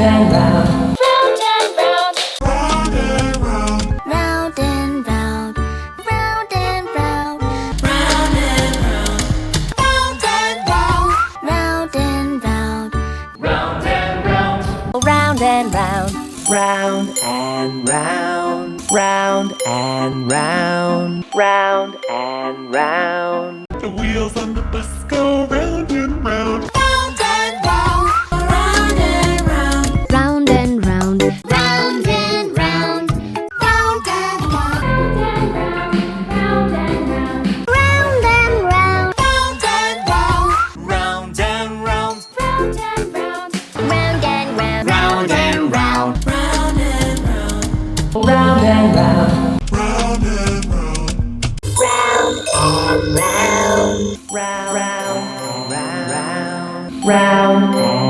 and round. Round and round. Round and round. Round and round. Round and round. Round and round. Round and round. Round and round. Round and round. Round and round. Round and round. Round and round. Round and round. The wheels on the bus go round and round. Round and round. Round and round. Round and round. Round and round. Round and round. Round and round. Round and round. Round and round. Round and round. Round and round. Round and round. Round and round. Round and round. Round and round. Round and round. Round and round. Round and round. Round and